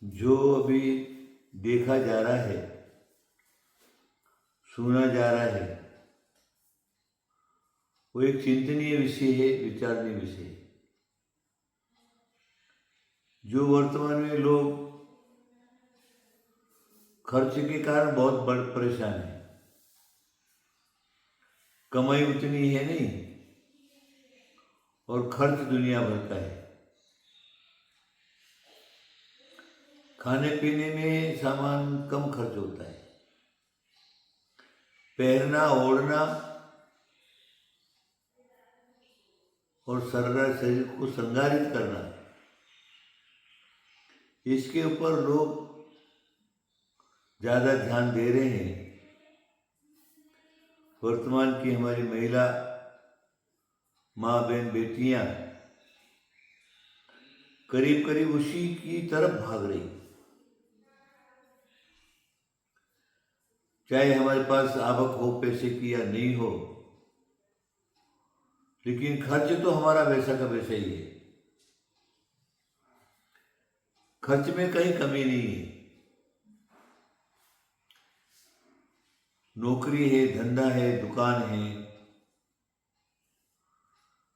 जो अभी देखा जा रहा है, सुना जा रहा है, वो एक चिंतनीय विषय है, विचारणीय विषय है। जो वर्तमान में लोग खर्च के कारण बहुत बड़ परेशान है। कमाई उतनी है नहीं और खर्च दुनिया भर का है। खाने पीने में सामान कम खर्च होता है। पहनना, ओढ़ना और शरीर को श्रृंगारित करना, इसके ऊपर लोग ज़्यादा ध्यान दे रहे हैं। वर्तमान की हमारी महिला माँ बहन बेटियां करीब करीब उसी की तरफ भाग रही। चाहे हमारे पास आवक हो पैसे की या नहीं हो, लेकिन खर्च तो हमारा वैसा का वैसा ही है। खर्च में कहीं कमी नहीं है। नौकरी है, धंधा है, दुकान है,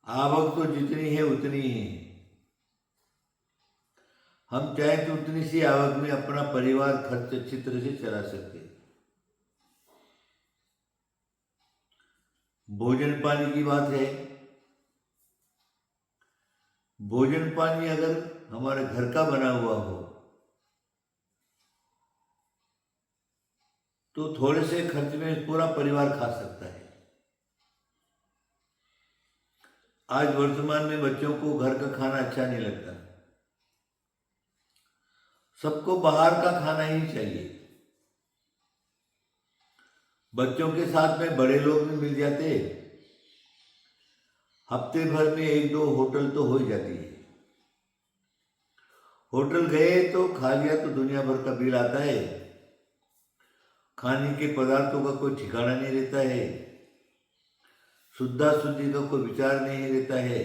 आवक तो जितनी है उतनी ही है। हम चाहे तो उतनी सी आवक में अपना परिवार खर्च अच्छी तरह से चला सकते। भोजन पानी की बात है। भोजन पानी अगर हमारे घर का बना हुआ हो तो थोड़े से खर्च में पूरा परिवार खा सकता है। आज वर्तमान में बच्चों को घर का खाना अच्छा नहीं लगता। सबको बाहर का खाना ही चाहिए। बच्चों के साथ में बड़े लोग भी मिल जाते। हफ्ते भर में एक दो होटल तो हो ही जाती है। होटल गए तो खा लिया तो दुनिया भर का बिल आता है। खाने के पदार्थों का कोई ठिकाना नहीं रहता है। शुद्धा शुद्धि का कोई विचार नहीं रहता है।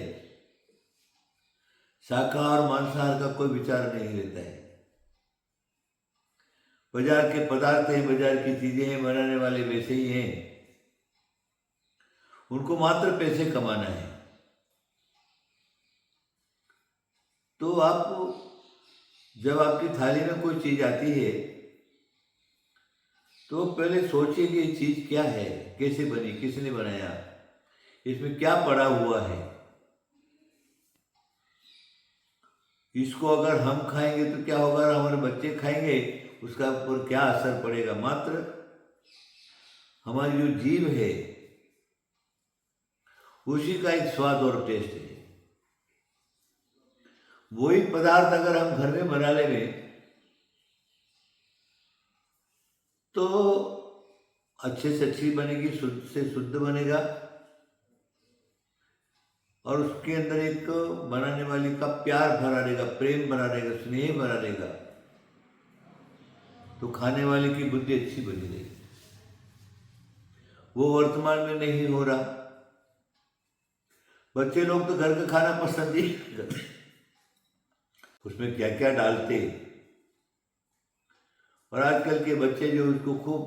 शाकाहार मांसाहार का कोई विचार नहीं रहता है। बाजार के पदार्थ हैं, बाजार की चीजें हैं, बनाने वाले वैसे ही हैं। उनको मात्र पैसे कमाना है। तो आप जब आपकी थाली में कोई चीज आती है तो पहले सोचिए कि ये चीज क्या है, कैसे बनी, किसने बनाया, इसमें क्या पड़ा हुआ है। इसको अगर हम खाएंगे तो क्या होगा, हमारे बच्चे खाएंगे उसका ऊपर क्या असर पड़ेगा। मात्र हमारी जो जीभ है उसी का एक स्वाद और टेस्ट है। वही पदार्थ अगर हम घर में बना लेंगे तो अच्छे से अच्छी बनेगी, शुद्ध से शुद्ध बनेगा और उसके अंदर एक बनाने वाली का प्यार भरा रहेगा, प्रेम भरा रहेगा, स्नेह भरा रहेगा, तो खाने वाले की बुद्धि अच्छी बनी रहेगी। वो वर्तमान में नहीं हो रहा। बच्चे लोग तो घर का खाना पसंद ही करते। उसमें क्या क्या डालते। और आजकल के बच्चे जो उसको खूब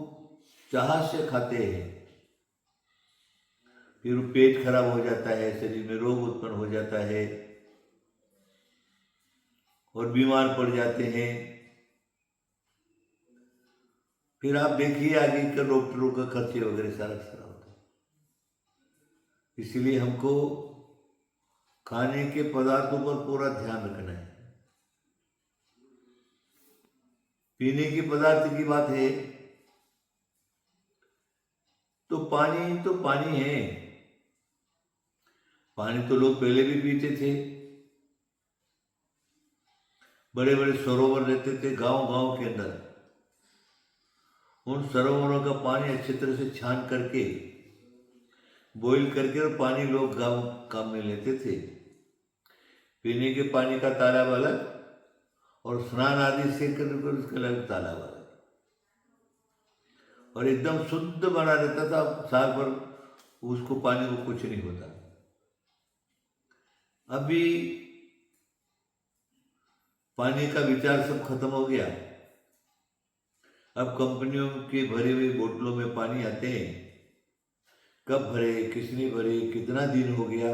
चाह से खाते हैं, फिर पेट खराब हो जाता है, शरीर में रोग उत्पन्न हो जाता है और बीमार पड़ जाते हैं। फिर आप देखिए आगे का डॉक्टरों का खर्चे वगैरह सारा सारा होता है। इसलिए हमको खाने के पदार्थों पर पूरा ध्यान रखना है। पीने के पदार्थ की बात है तो पानी है। पानी तो लोग पहले भी पीते थे। बड़े बड़े सरोवर रहते थे गांव गांव के अंदर। उन सरोवरों का पानी अच्छी तरह से छान करके बॉईल करके और पानी लोग गांव काम में लेते थे। पीने के पानी का तालाब अलग और स्नान आदि से करके उसका अलग तालाब अलग, और एकदम शुद्ध बना रहता था। साल भर उसको पानी को कुछ नहीं होता। अभी पानी का विचार सब खत्म हो गया। अब कंपनियों के भरे हुए बोतलों में पानी आते हैं, कब भरे, किसने भरे, कितना दिन हो गया।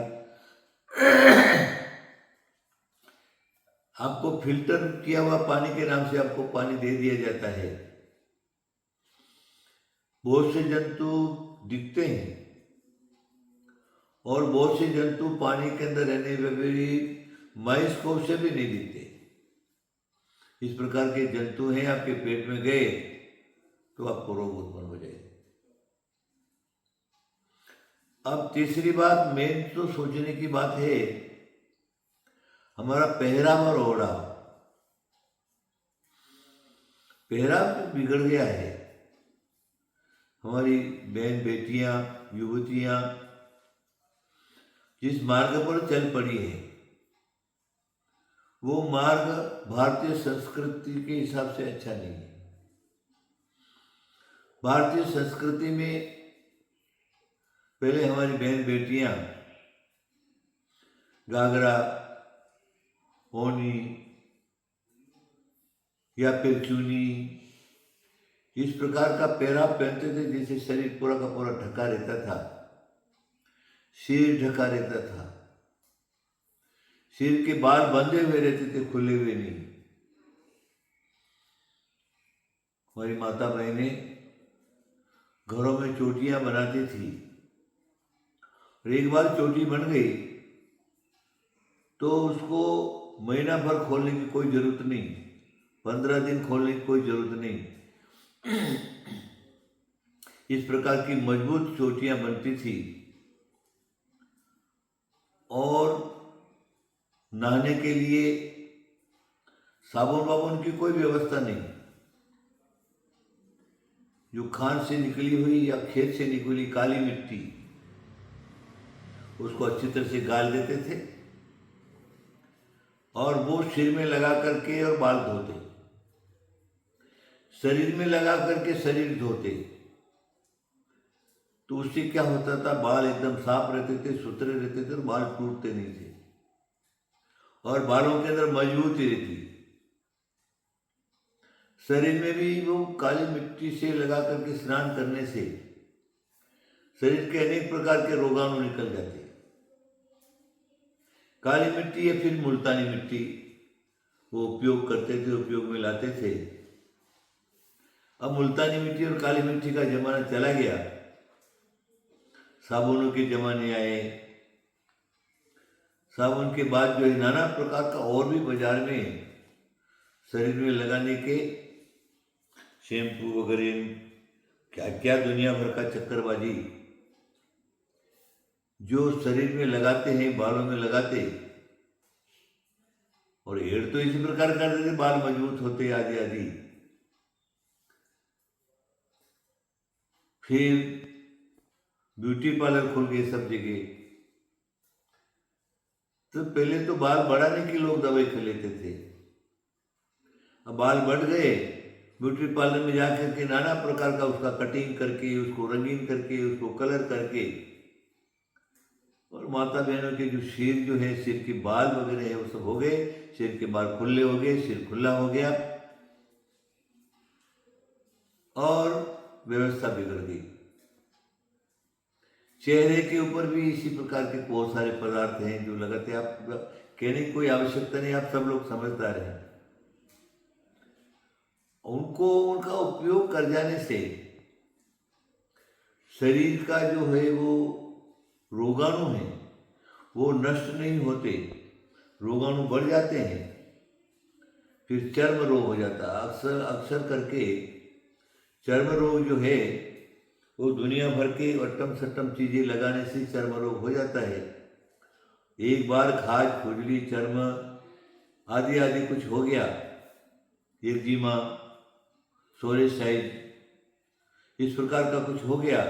आपको फिल्टर किया हुआ पानी के नाम से आपको पानी दे दिया जाता है। बहुत से जंतु दिखते हैं और बहुत से जंतु पानी के अंदर रहने वाले माइस्कोप से भी नहीं दिखते। इस प्रकार के जंतु हैं, आपके पेट में गए तो आपको रोग उत्पन्न हो जाए। अब तीसरी बात, मेन तो सोचने की बात है, हमारा पहराव और ओढ़ाव। पहराव तो बिगड़ गया है। हमारी बहन बेटियां, युवतियां जिस मार्ग पर चल पड़ी है, वो मार्ग भारतीय संस्कृति के हिसाब से अच्छा नहीं है। भारतीय संस्कृति में पहले हमारी बहन बेटियां घाघरा, ओढ़नी या फिर चुन्नी इस प्रकार का पहराव पहनते थे, जिससे शरीर पूरा का पूरा ढका रहता था, सिर ढका रहता था, सिर के बाल बंधे हुए रहते थे, खुले हुए नहीं। हमारी माता बहनें घरों में चोटियां बनाती थी, और एक बार चोटी बन गई तो उसको महीना भर खोलने की कोई जरूरत नहीं, 15 दिन खोलने की कोई जरूरत नहीं। इस प्रकार की मजबूत चोटियां बनती थी। और नहाने के लिए साबुन वाबुन की कोई व्यवस्था नहीं। जो खान से निकली हुई या खेत से निकली काली मिट्टी, उसको अच्छी तरह से गाल देते थे और वो सिर में लगा करके और बाल धोते, शरीर में लगा करके शरीर धोते। तो उससे क्या होता था, बाल एकदम साफ रहते थे, सुथरे रहते थे और बाल टूटते नहीं थे और बालों के अंदर मजबूती रहती। शरीर में भी वो काली मिट्टी से लगा करके स्नान करने से शरीर के अनेक प्रकार के रोगाणु निकल जाते। काली मिट्टी या फिर मुल्तानी मिट्टी वो उपयोग करते थे, उपयोग में लाते थे। अब मुल्तानी मिट्टी और काली मिट्टी का जमाना चला गया, साबुनों के जमाने आए। साबुन के बाद जो है नाना प्रकार का और भी बाजार में शरीर में लगाने के शैम्पू वगैरह, क्या क्या दुनिया भर का चक्करबाजी जो शरीर में लगाते हैं, बालों में लगाते। और हेयर तो इसी प्रकार करते थे, बाल मजबूत होते आदि आदि। फिर ब्यूटी पार्लर खुल गए सब जगह। तो पहले तो बाल बढ़ाने के लोग दवाई खा लेते थे, अब बाल बढ़ गए, ब्यूटी पार्लर में जाकर के नाना प्रकार का उसका कटिंग करके, उसको रंगीन करके, उसको कलर करके, और माता बहनों के जो सिर जो है, सिर के बाल वगैरह है वो सब हो गए, सिर के बाल खुले हो गए, सिर खुला हो गया और व्यवस्था बिगड़ गई। चेहरे के ऊपर भी इसी प्रकार के बहुत सारे पदार्थ हैं जो लगाते। आप कहने की कोई आवश्यकता नहीं, आप सब लोग समझदार हैं। उनको उनका उपयोग कर जाने से शरीर का जो है वो रोगाणु है वो नष्ट नहीं होते, रोगाणु बढ़ जाते हैं, फिर चर्म रोग हो जाता है। अक्सर अक्सर करके चर्म रोग जो है वो दुनिया भर के अट्टम सट्टम चीजें लगाने से चर्म रोग हो जाता है। एक बार खाज, खुजली, चर्म आदि आदि कुछ हो गया, एक्जिमा, सोरियासिस, इस प्रकार का कुछ हो गया,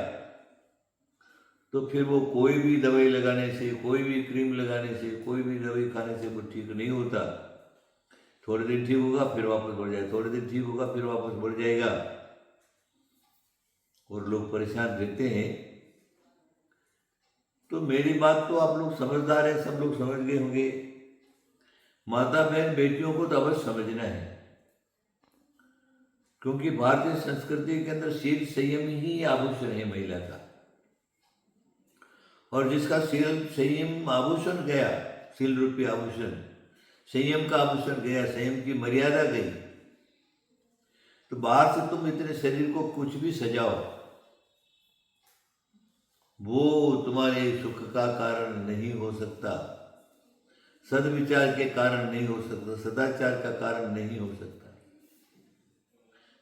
तो फिर वो कोई भी दवाई लगाने से, कोई भी क्रीम लगाने से, कोई भी दवाई खाने से वो ठीक नहीं होता। थोड़े दिन ठीक होगा फिर वापस बढ़ जाएगा, थोड़े दिन ठीक होगा फिर वापस बढ़ जाएगा और लोग परेशान रहते हैं। तो मेरी बात तो आप लोग समझदार हैं, सब लोग समझ गए होंगे। माता बहन बेटियों को तो अवश्य समझना है, क्योंकि भारतीय संस्कृति के अंदर शील संयम ही आभूषण है महिला का। और जिसका शील संयम आभूषण गया, शील रूपी आभूषण, संयम का आभूषण गया, संयम की मर्यादा गई, तो बाहर से तुम इतने शरीर को कुछ भी सजाओ, वो तुम्हारे सुख का कारण नहीं हो सकता, सद्विचार के कारण नहीं हो सकता, सदाचार का कारण नहीं हो सकता,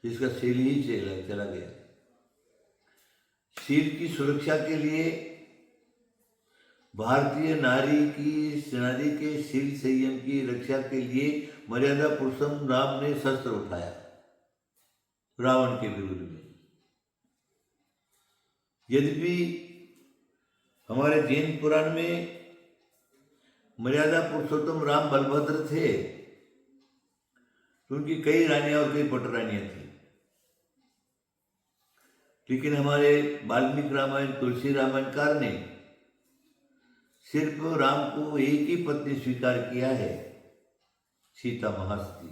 जिसका शील ही चला गया। शील की सुरक्षा के लिए भारतीय नारी के शील संयम की रक्षा के लिए मर्यादा पुरुषोत्तम राम ने शस्त्र उठाया रावण के विरुद्ध में। यद्यपि हमारे जैन पुराण में मर्यादा पुरुषोत्तम राम बलभद्र थे, उनकी कई रानियां और कई पटरानियां थी, लेकिन हमारे वाल्मीकि रामायण, तुलसी रामायणकार ने सिर्फ राम को एक ही पत्नी स्वीकार किया है, सीता महासती।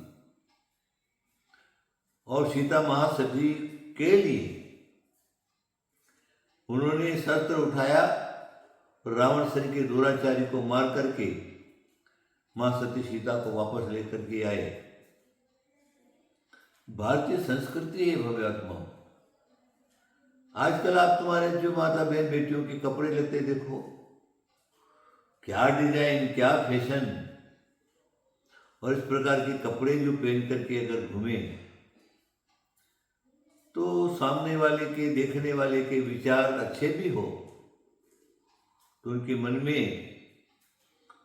और सीता महासती के लिए उन्होंने शस्त्र उठाया, रावण सर के दुराचारी को मार करके मां सती सीता को वापस लेकर के आए। भारतीय संस्कृति है भव्यात्मा। आजकल आप तुम्हारे जो माता बहन बेटियों के कपड़े लेते देखो, क्या डिजाइन, क्या फैशन, और इस प्रकार के कपड़े जो पहन करके अगर घूमे तो सामने वाले के, देखने वाले के विचार अच्छे भी हो तो उनके मन में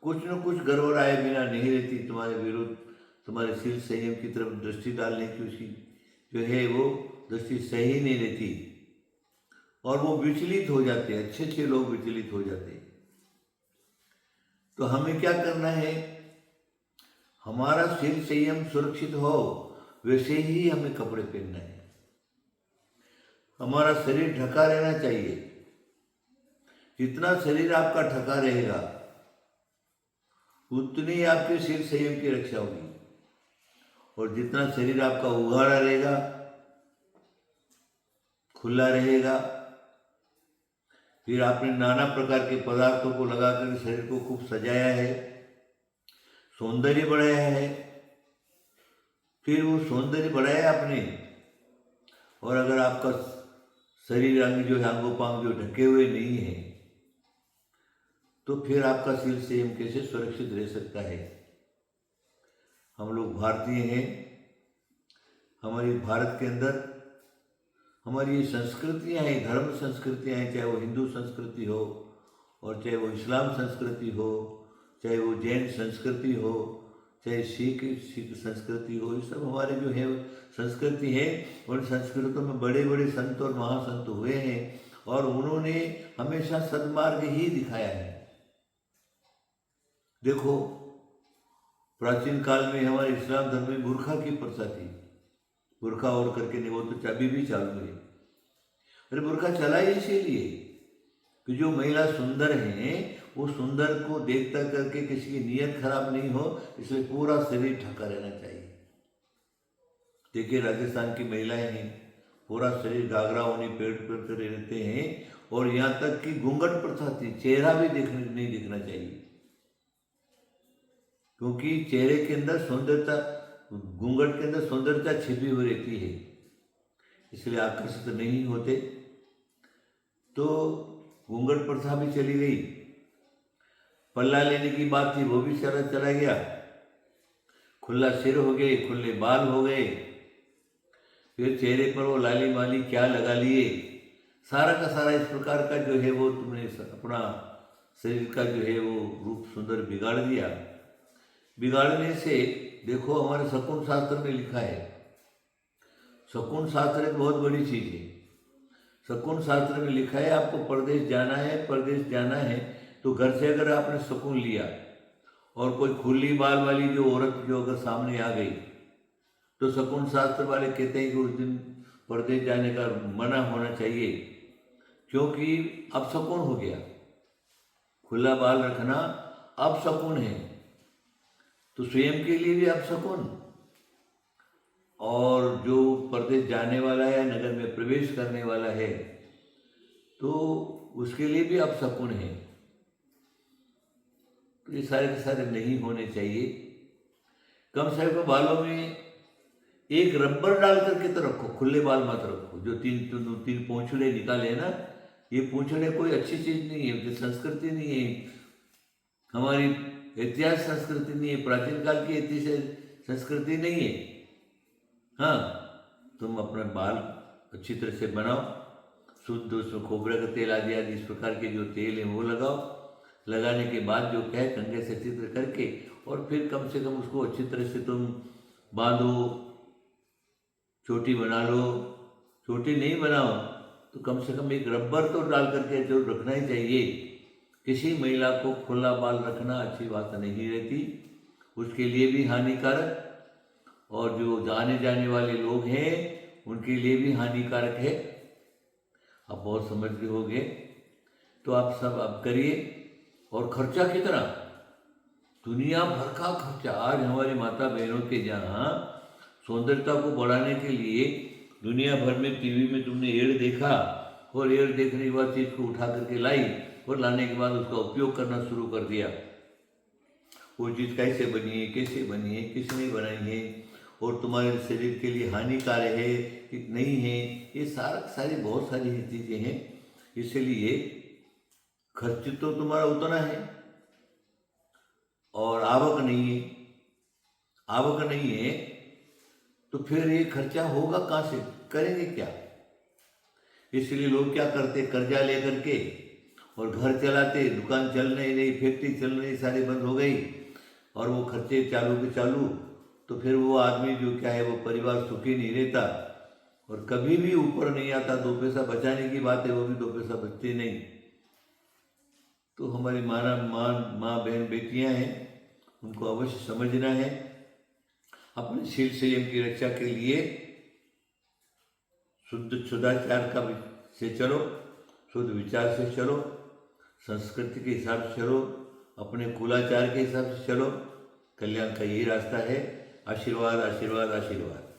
कुछ न कुछ गड़बड़ आए बिना नहीं रहती, तुम्हारे विरुद्ध, तुम्हारे शील संयम की तरफ दृष्टि डालने की उसकी जो है वो दृष्टि सही नहीं रहती, और वो विचलित हो जाते, अच्छे अच्छे लोग विचलित हो जाते। तो हमें क्या करना है, हमारा शील संयम सुरक्षित हो वैसे ही हमें कपड़े पहनना है। हमारा शरीर ढका रहना चाहिए, जितना शरीर आपका ढका रहेगा उतनी ही आपके शील संयम की रक्षा होगी, और जितना शरीर आपका उघाड़ा रहेगा, खुला रहेगा, फिर आपने नाना प्रकार के पदार्थों को लगाकर शरीर को खूब सजाया है, सौंदर्य बढ़ाया है, फिर वो सौंदर्य बढ़ाया आपने, और अगर आपका शरीर अंग जो है, अंगोपांग जो ढके हुए नहीं है, तो फिर आपका शील संयम कैसे सुरक्षित रह सकता है। हम लोग भारतीय हैं, हमारी भारत के अंदर हमारी ये संस्कृतियाँ हैं, धर्म संस्कृतियाँ हैं, चाहे वो हिंदू संस्कृति हो, और चाहे वो इस्लाम संस्कृति हो, चाहे वो जैन संस्कृति हो, चाहे सिख संस्कृति हो, ये सब हमारे जो है संस्कृति है। उन संस्कृतों में बड़े बड़े संत और महासंत हुए हैं, और उन्होंने हमेशा सद्मार्ग ही दिखाया है। देखो, प्राचीन काल में हमारे इस्लाम धर्म में बुर्खा की प्रथा थी, बुर्खा ओढ़ करके नहीं, वो तो अभी भी चालू है। अरे बुर्खा चला ही इसीलिए कि जो महिला सुंदर हैं वो सुंदर को देखता करके किसी की नीयत खराब नहीं हो, इसलिए पूरा शरीर ढका रहना चाहिए। देखिए, राजस्थान की महिलाएं हैं, पूरा शरीर घाघरा ओढ़नी पेड़ पर रहते हैं, और यहाँ तक कि घूंघट प्रथा थी, चेहरा भी नहीं दिखना चाहिए, क्योंकि चेहरे के अंदर सौंदर्यता, घूंघट के अंदर सौंदर्यता छिपी हुई रहती है, इसलिए आकर्षित नहीं होते। तो घूंघट प्रथा भी चली गई, पल्ला लेने की बात थी वो भी चला गया, खुला सिर हो गए, खुले बाल हो गए, फिर चेहरे पर वो लाली माली क्या लगा लिए, सारा का सारा इस प्रकार का जो है वो तुमने अपना शरीर का जो है वो रूप सुंदर बिगाड़ दिया। बिगाड़ने से देखो, हमारे शकुन शास्त्र में लिखा है, शकुन शास्त्र एक बहुत बड़ी चीज है। शकुन शास्त्र में लिखा है, आपको परदेश जाना है, परदेश जाना है तो घर से अगर आपने शकुन लिया और कोई खुली बाल वाली जो औरत जो अगर सामने आ गई, तो शकुन शास्त्र वाले कहते हैं कि उस दिन परदेश जाने का मना होना चाहिए, क्योंकि अब शकुन हो गया, खुला बाल रखना अब शकुन है। तो स्वयं के लिए भी अपशकुन, और जो परदेश जाने वाला है, नगर में प्रवेश करने वाला है, तो उसके लिए भी अपशकुन है। तो ये सारे के सारे नहीं होने चाहिए। कम से कम बालों में एक रबर डाल करके तो रखो, खुले बाल मत रखो। जो तीन पूंछड़े निकाले ना, ये पूंछड़े कोई अच्छी चीज नहीं है, ये संस्कृति नहीं है, हमारी इतिहास संस्कृति नहीं है, प्राचीन काल की इतिहास संस्कृति नहीं है। हाँ, तुम अपना बाल अच्छी तरह से बनाओ, शुद्ध, उसमें खोबरे का तेल आदि आदि इस प्रकार के जो तेल है वो लगाओ। लगाने के बाद जो क्या है, कंघे से चित्र करके, और फिर कम से कम उसको अच्छी तरह से तुम बांधो, चोटी बना लो। चोटी नहीं बनाओ तो कम से कम एक रबर तो डाल करके जो रखना ही चाहिए। किसी महिला को खुला बाल रखना अच्छी बात नहीं रहती, उसके लिए भी हानिकारक, और जो आने जाने वाले लोग हैं उनके लिए भी हानिकारक है। आप बहुत समझ गए होंगे, तो आप सब अब करिए। और खर्चा कितना, दुनिया भर का खर्चा। आज हमारी माता बहनों के यहाँ सौंदर्यता को बढ़ाने के लिए दुनिया भर में टीवी में तुमने एड देखा, और एड देखने के बाद चीज को उठा करके लाई, और लाने के बाद उसका उपयोग करना शुरू कर दिया। वो चीज़ कैसे बनी है, कैसे बनी है, किसने बनाई है, और तुम्हारे शरीर के लिए हानिकारक है कि नहीं है, ये सारी बहुत सारी चीज़ें हैं। इसलिए खर्च तो तुम्हारा उतना है, और आवक नहीं है। आवक नहीं है तो फिर ये खर्चा होगा कहाँ से, करेंगे क्या? इसलिए लोग क्या करते, कर्जा लेकर के और घर चलाते, दुकान चल नहीं, फैक्ट्री चल नहीं, सारी बंद हो गई, और वो खर्चे चालू के चालू। तो फिर वो आदमी जो क्या है, वो परिवार सुखी नहीं रहता, और कभी भी ऊपर नहीं आता। दो पैसा बचाने की बात है, वो भी दो पैसा बचते नहीं। तो हमारी माँ बहन बेटियां हैं, उनको अवश्य समझना है। अपने शील संयम की रक्षा के लिए शुद्ध सदाचार का से चलो, शुद्ध विचार से चलो, संस्कृति के हिसाब से चलो, अपने कुलाचार के हिसाब से चलो। कल्याण का यही रास्ता है। आशीर्वाद, आशीर्वाद, आशीर्वाद।